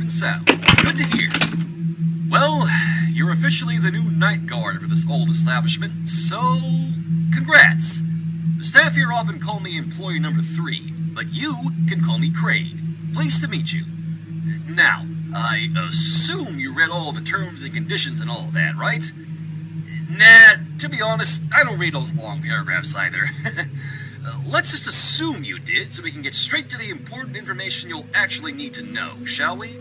Excellent sound. Good to hear. Well, you're officially the new night guard for this old establishment, so congrats. The staff here often call me employee number 3, but you can call me Craig. Pleased to meet you. Now, I assume you read all the terms and conditions and all of that, right? Nah, to be honest, I don't read those long paragraphs either. Let's just assume you did, so we can get straight to the important information you'll actually need to know, shall we?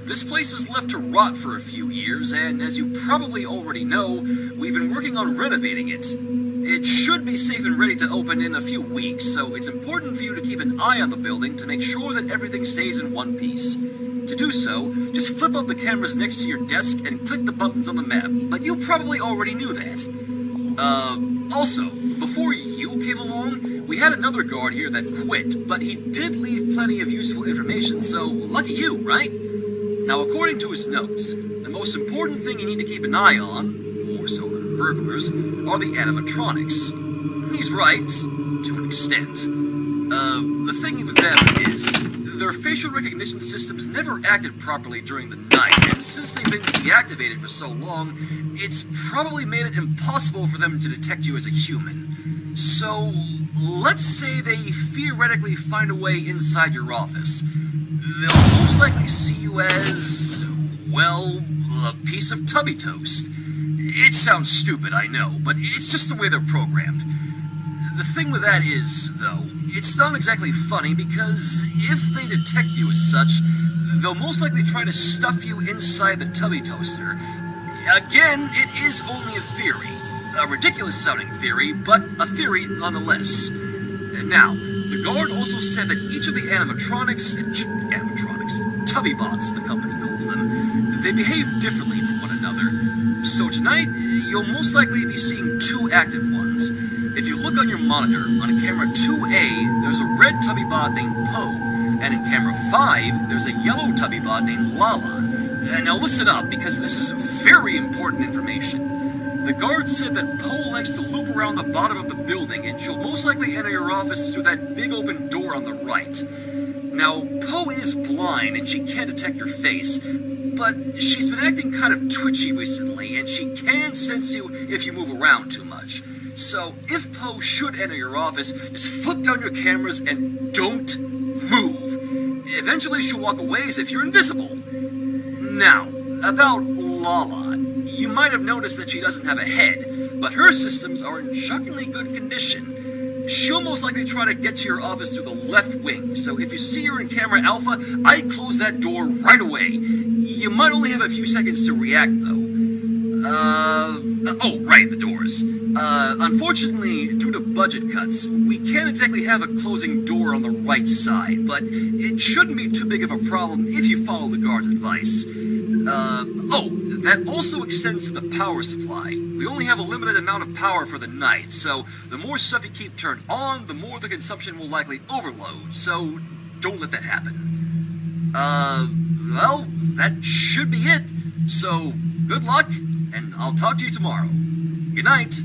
This place was left to rot for a few years, and as you probably already know, we've been working on renovating it. It should be safe and ready to open in a few weeks, so it's important for you to keep an eye on the building to make sure that everything stays in one piece. To do so, just flip up the cameras next to your desk and click the buttons on the map, but you probably already knew that. Also, before you came along, we had another guard here that quit, but he did leave plenty of useful information, so lucky you, right? Now, according to his notes, the most important thing you need to keep an eye on, more so than burglars, are the animatronics. He's right, to an extent. The thing with them is, their facial recognition systems never acted properly during the night, and since they've been deactivated for so long, it's probably made it impossible for them to detect you as a human. So, let's say they theoretically find a way inside your office. They'll most likely see you as, well, a piece of tubby toast. It sounds stupid, I know, but it's just the way they're programmed. The thing with that is, though, it's not exactly funny because if they detect you as such, they'll most likely try to stuff you inside the tubby toaster. Again, it is only a theory. A ridiculous-sounding theory, but a theory nonetheless. Now, the guard also said that each of the animatronics, tubby bots, the company calls them, they behave differently from one another. So tonight, you'll most likely be seeing 2 active ones. If you look on your monitor, on camera 2A, there's a red tubby bot named Poe, and in camera 5, there's a yellow tubby bot named Lala. Now listen up, because this is very important information. The guard said that Poe likes to loop around the bottom of the building, and she'll most likely enter your office through that big open door on the right. Now, Poe is blind, and she can't detect your face, but she's been acting kind of twitchy recently, and she can sense you if you move around too much. So, if Poe should enter your office, just flip down your cameras and don't move. Eventually she'll walk away as if you're invisible. Now, about Lala. You might have noticed that she doesn't have a head, but her systems are in shockingly good condition. She'll most likely try to get to your office through the left wing, so if you see her in camera alpha, I'd close that door right away. You might only have a few seconds to react, though. Oh, right, the doors. Unfortunately, due to budget cuts, we can't exactly have a closing door on the right side, but it shouldn't be too big of a problem if you follow the guard's advice. That also extends to the power supply. We only have a limited amount of power for the night, so the more stuff you keep turned on, the more the consumption will likely overload, so don't let that happen. Well, that should be it. So, good luck, and I'll talk to you tomorrow. Good night.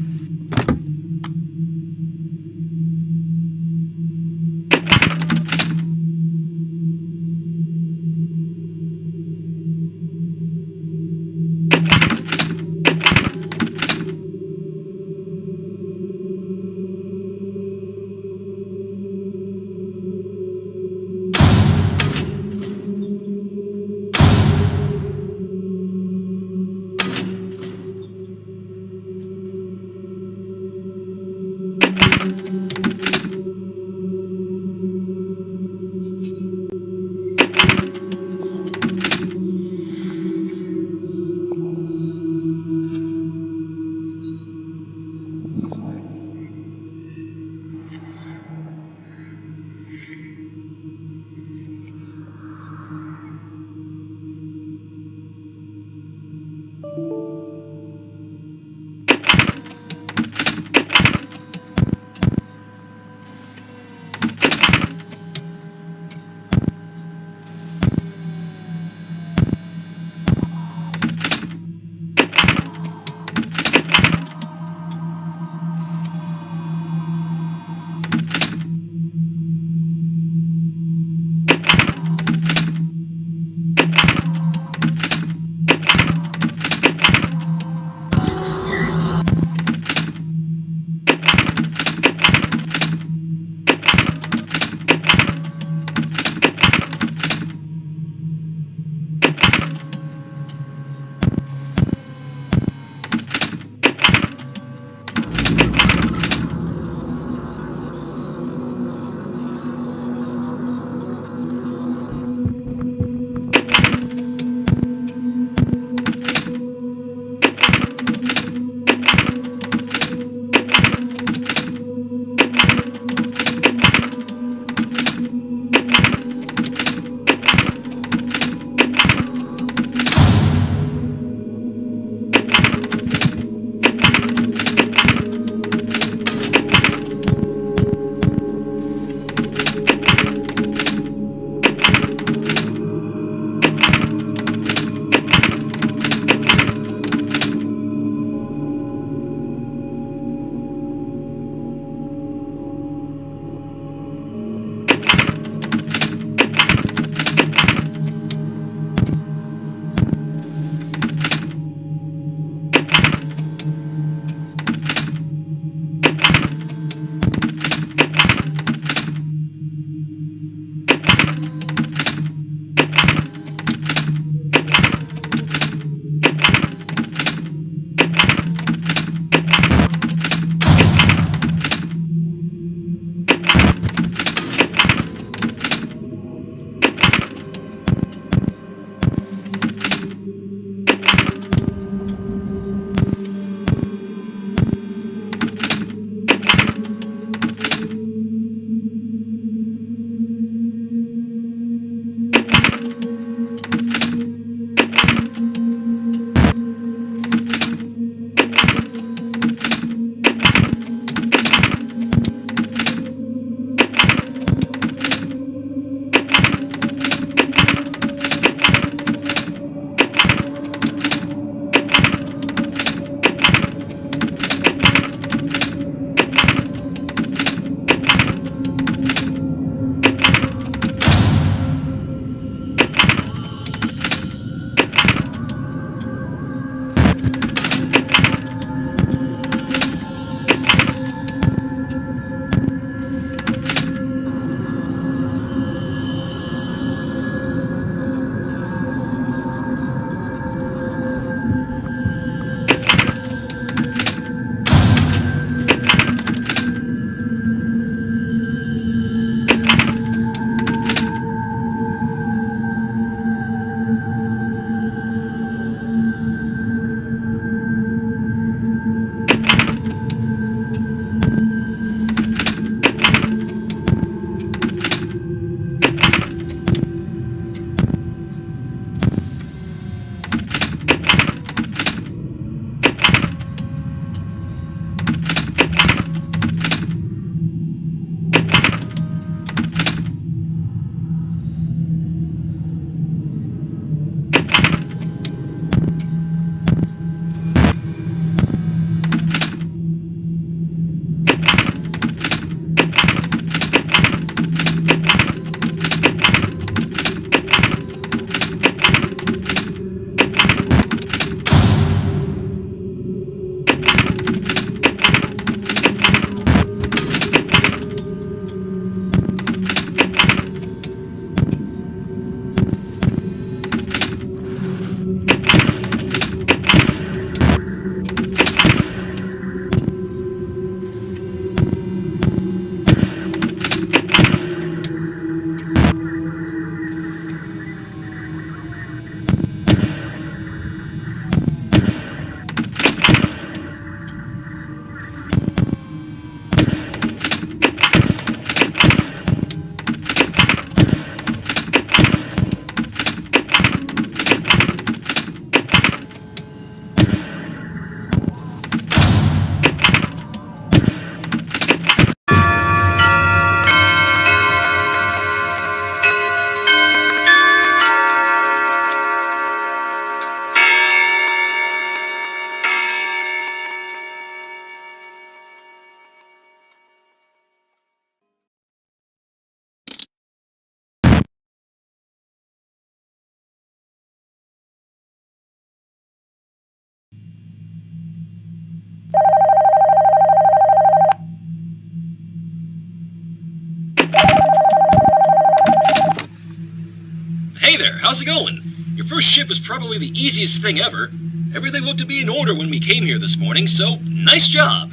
how's it going? Your first shift was probably the easiest thing ever. Everything looked to be in order when we came here this morning, so nice job.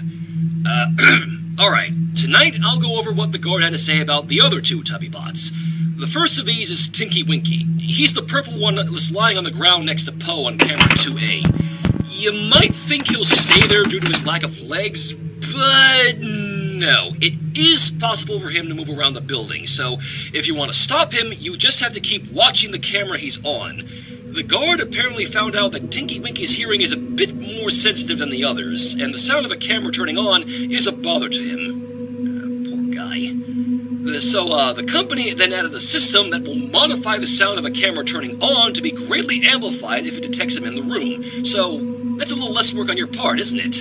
Alright, tonight I'll go over what the guard had to say about the other two Tubby bots. The first of these is Tinky Winky. He's the purple one that's lying on the ground next to Poe on camera 2A. You might think he'll stay there due to his lack of legs, but no. It is possible for him to move around the building, so if you want to stop him, you just have to keep watching the camera he's on. The guard apparently found out that Tinky Winky's hearing is a bit more sensitive than the others, and the sound of a camera turning on is a bother to him. Poor guy. So, the company then added a system that will modify the sound of a camera turning on to be greatly amplified if it detects him in the room. So, that's a little less work on your part, isn't it?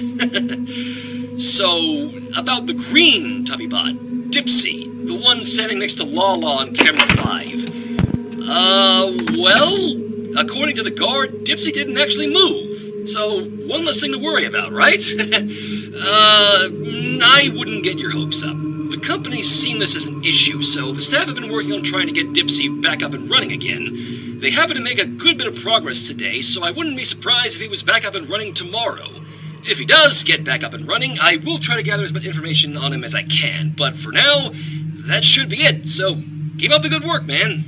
So, about the green Tubbybot, Dipsy, the one standing next to Lala on camera 5. Well, according to the guard, Dipsy didn't actually move. So, one less thing to worry about, right? I wouldn't get your hopes up. The company's seen this as an issue, so the staff have been working on trying to get Dipsy back up and running again. They happen to make a good bit of progress today, so I wouldn't be surprised if he was back up and running tomorrow. If he does get back up and running, I will try to gather as much information on him as I can, but for now, that should be it, so keep up the good work, man.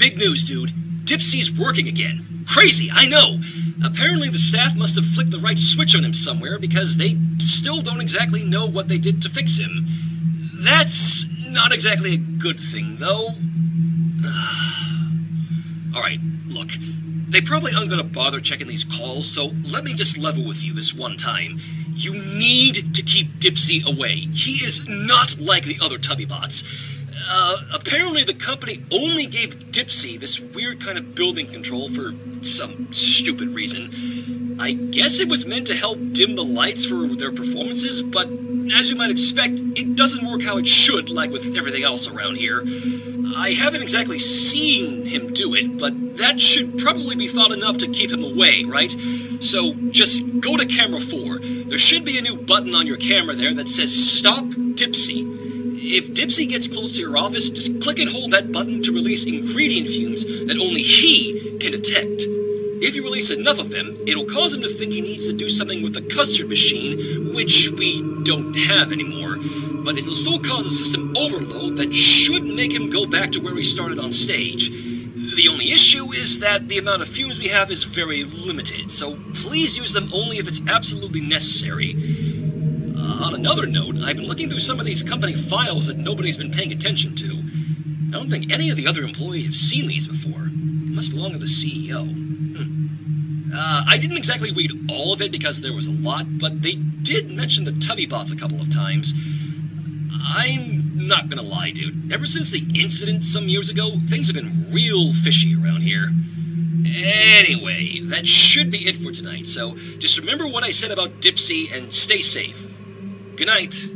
Big news, dude. Dipsy's working again. Crazy, I know. Apparently the staff must have flicked the right switch on him somewhere because they still don't exactly know what they did to fix him. That's not exactly a good thing, though. Alright, look. They probably aren't going to bother checking these calls, so let me just level with you this one time. You need to keep Dipsy away. He is not like the other Tubby bots. Apparently the company only gave Dipsy this weird kind of building control for some stupid reason. I guess it was meant to help dim the lights for their performances, but as you might expect, it doesn't work how it should, like with everything else around here. I haven't exactly seen him do it, but that should probably be thought enough to keep him away, right? So just go to camera 4. There should be a new button on your camera there that says Stop Dipsy. If Dipsy gets close to your office, just click and hold that button to release ingredient fumes that only he can detect. If you release enough of them, it'll cause him to think he needs to do something with the custard machine, which we don't have anymore, but it'll still cause a system overload that should make him go back to where he started on stage. The only issue is that the amount of fumes we have is very limited, so please use them only if it's absolutely necessary. On another note, I've been looking through some of these company files that nobody's been paying attention to. I don't think any of the other employees have seen these before. It must belong to the CEO. I didn't exactly read all of it because there was a lot, but they did mention the Tubby bots a couple of times. I'm not gonna lie, dude. Ever since the incident some years ago, things have been real fishy around here. Anyway, that should be it for tonight, so just remember what I said about Dipsy and stay safe. Good night.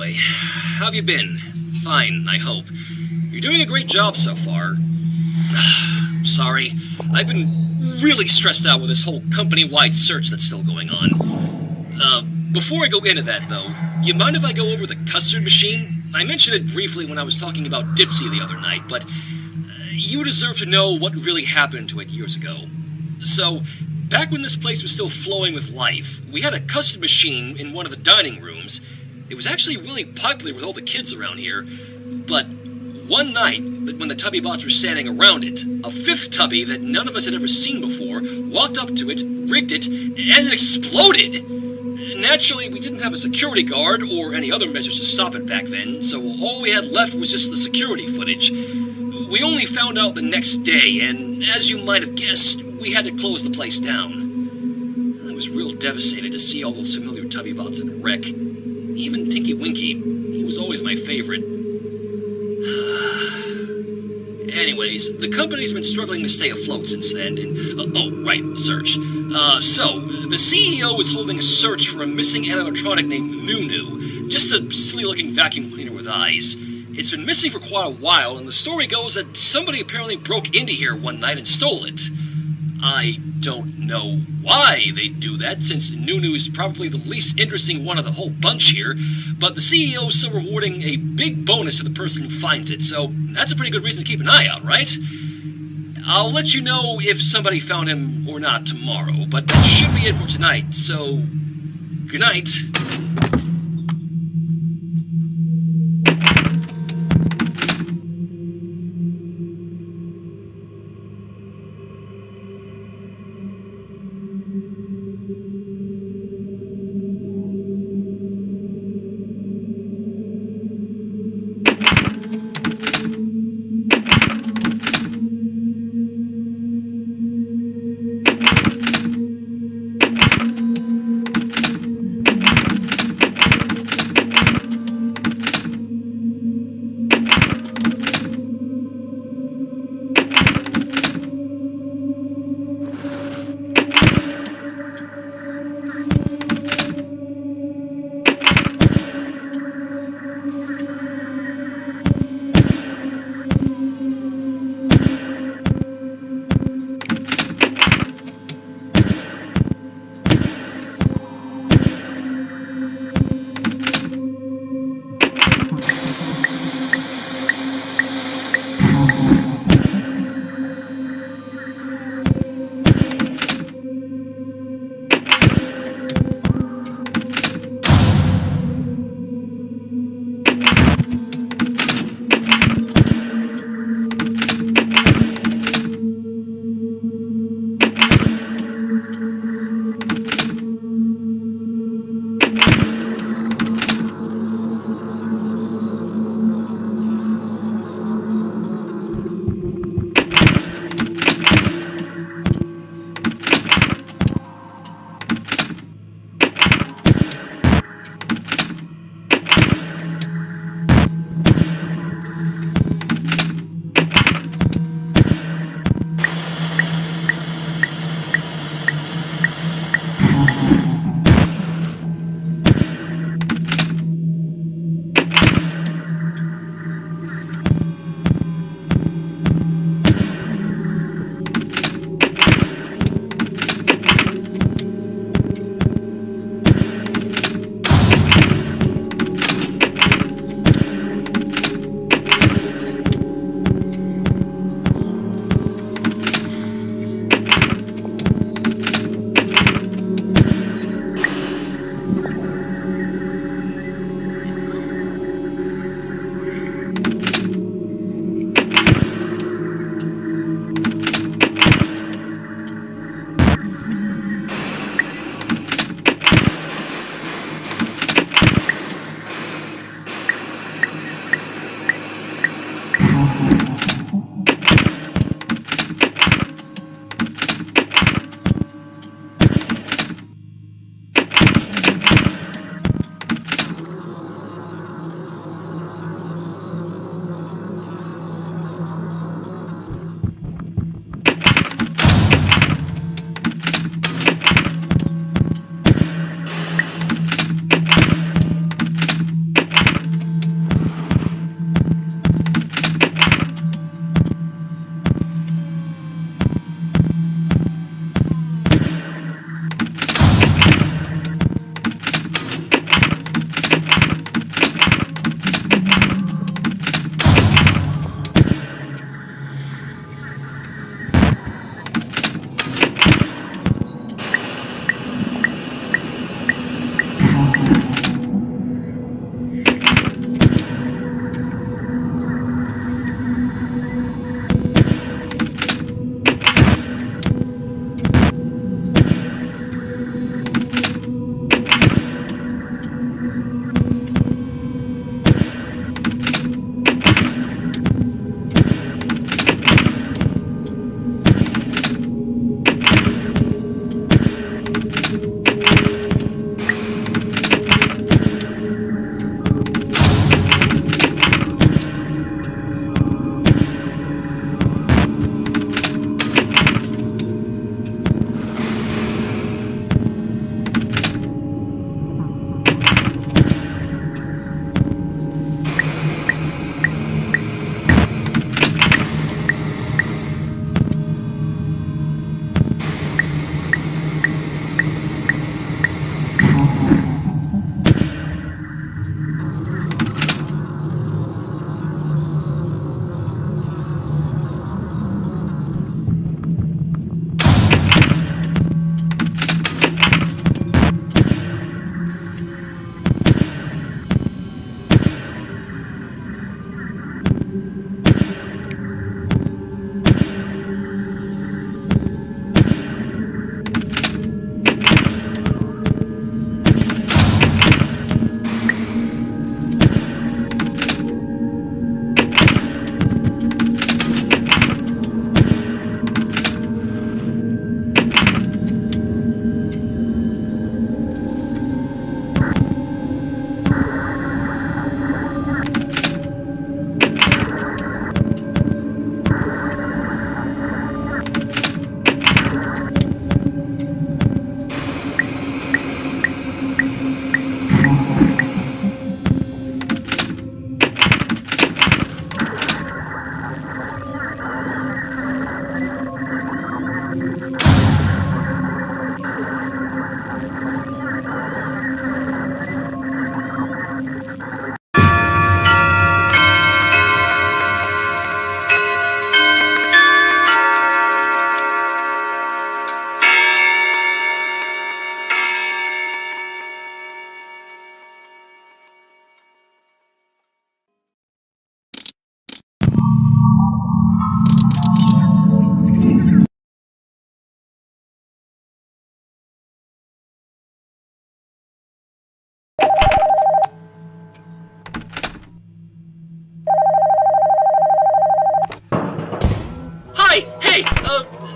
boy. How have you been? Fine, I hope. You're doing a great job so far. Sorry, I've been really stressed out with this whole company-wide search that's still going on. Before I go into that, though, you mind if I go over the custard machine? I mentioned it briefly when I was talking about Dipsy the other night, but you deserve to know what really happened to it years ago. So, back when this place was still flowing with life, we had a custard machine in one of the dining rooms. It was actually really popular with all the kids around here, but one night, when the Tubby bots were standing around it, a fifth Tubby that none of us had ever seen before walked up to it, rigged it, and it exploded! Naturally, we didn't have a security guard or any other measures to stop it back then, so all we had left was just the security footage. We only found out the next day, and as you might have guessed, we had to close the place down. I was real devastated to see all those familiar Tubby bots in a wreck. Even Tinky Winky, he was always my favorite. Anyways, the company's been struggling to stay afloat since then, and... search. So, the CEO is holding a search for a missing animatronic named Nunu, just a silly-looking vacuum cleaner with eyes. It's been missing for quite a while, and the story goes that somebody apparently broke into here one night and stole it. I don't know why they'd do that, since Nunu is probably the least interesting one of the whole bunch here, but the CEO is still rewarding a big bonus to the person who finds it, so that's a pretty good reason to keep an eye out, right? I'll let you know if somebody found him or not tomorrow, but that should be it for tonight, so good night.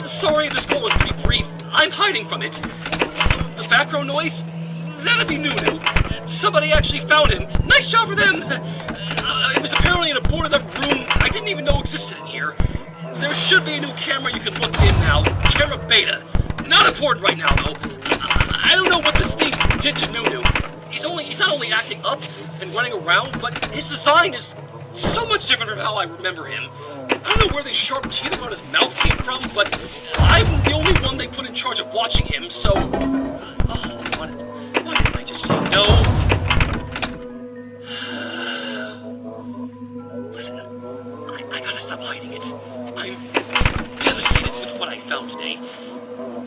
Sorry, this call was pretty brief. I'm hiding from it. The background noise? That'd be Nunu. Somebody actually found him. Nice job for them! It was apparently in a boarded up room I didn't even know existed in here. There should be a new camera you can look in now. Camera beta. Not important right now, though. I don't know what this thief did to Nunu. He's not only acting up and running around, but his design is so much different from how I remember him. I don't know where these sharp teeth around his mouth came from, but I'm the only one they put in charge of watching him, so... Oh, why didn't I just say no? Listen, I gotta stop hiding it. I'm devastated with what I found today.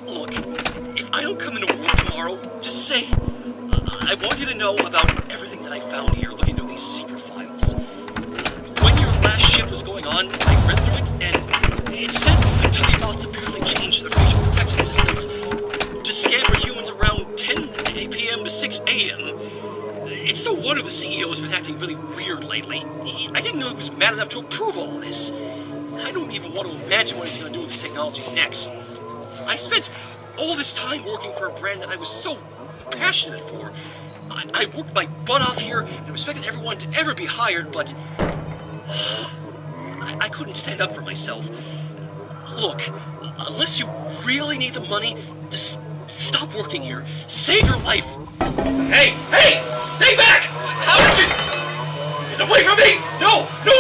Look, if I don't come into work tomorrow, just say... I want you to know about everything that I found here looking through these secret files. When your last shift was going on, I read through it, and it said the TubbyBots apparently changed their facial protection systems to scan for humans around 10 p.m. to 6 a.m. It's no wonder the CEO has been acting really weird lately. I didn't know he was mad enough to approve all of this. I don't even want to imagine what he's going to do with the technology next. I spent all this time working for a brand that I was so passionate for. I worked my butt off here and respected everyone to ever be hired, but I couldn't stand up for myself. Look, unless you really need the money, just stop working here. Save your life. Hey! Stay back! How did you... Get away from me! No! No!